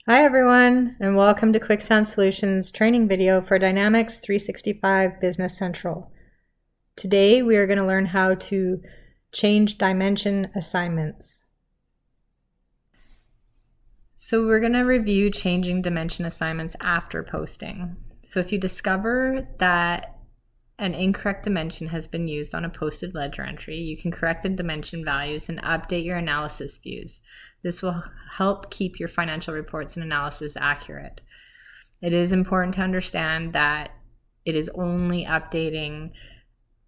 Hi everyone, and welcome to Kwixand Solutions training video for Dynamics 365 Business Central. Today we are going to learn how to change dimension assignments. So we're going to review changing dimension assignments after posting. So if you discover that an incorrect dimension has been used on a posted ledger entry, you can correct the dimension values and update your analysis views. This will help keep your financial reports and analysis accurate. It is important to understand that it is only updating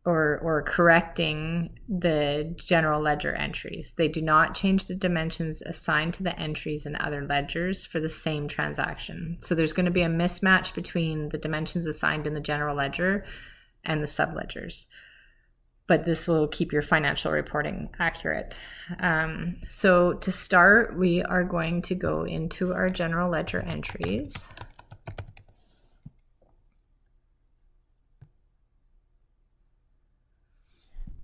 or correcting the general ledger entries. They do not change the dimensions assigned to the entries in other ledgers for the same transaction. So there's going to be a mismatch between the dimensions assigned in the general ledger and the subledgers, but this will keep your financial reporting accurate. So to start, we are going to go into our general ledger entries.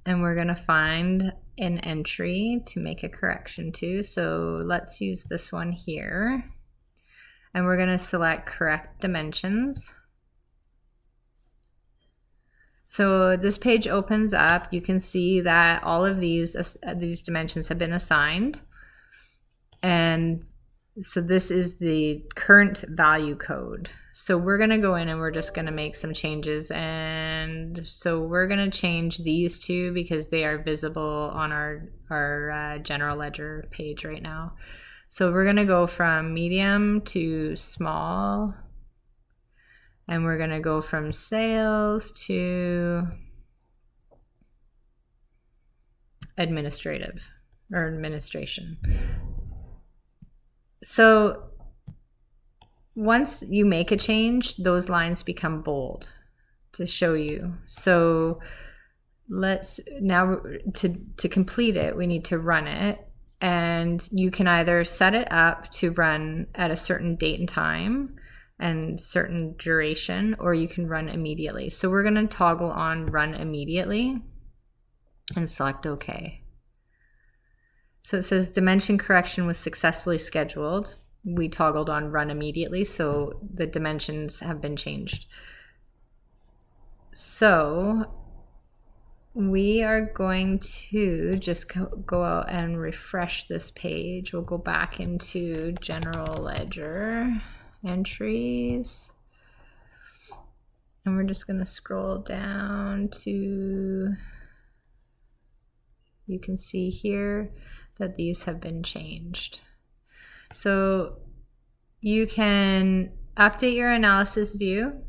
And we're going to find an entry to make a correction to. So let's use this one here. And we're going to select correct dimensions. So this page opens up. You can see that all of these dimensions have been assigned. And so this is the current value code. So we're going to go in and we're just going to make some changes. And so we're going to change these two because they are visible on our general ledger page right now. So we're going to go from medium to small. And we're going to go from sales to administrative or administration. So once you make a change, those lines become bold to show you. So let's now to complete it, we need to run it. And you can either set it up to run at a certain date and time and certain duration, or you can run immediately. So we're going to toggle on run immediately and select OK. So it says dimension correction was successfully scheduled. We toggled on run immediately, so the dimensions have been changed. So we are going to just go out and refresh this page. We'll go back into general ledger entries, and we're just going to scroll down to, you can see here that these have been changed. So you can update your analysis view.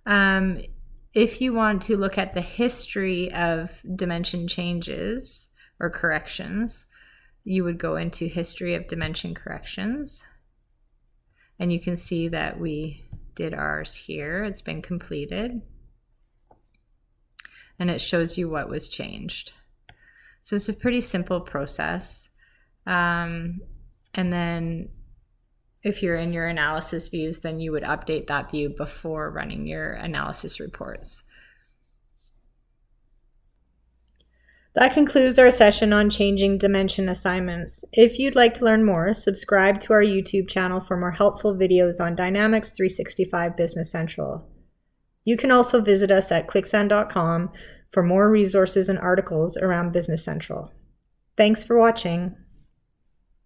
If you want to look at the history of dimension changes or corrections, you would go into history of dimension corrections. And you can see that we did ours here. It's been completed. And it shows you what was changed. So it's a pretty simple process. And then if you're in your analysis views, then you would update that view before running your analysis reports. That concludes our session on changing dimension assignments. If you'd like to learn more, subscribe to our YouTube channel for more helpful videos on Dynamics 365 Business Central. You can also visit us at Kwixand.com for more resources and articles around Business Central. Thanks for watching.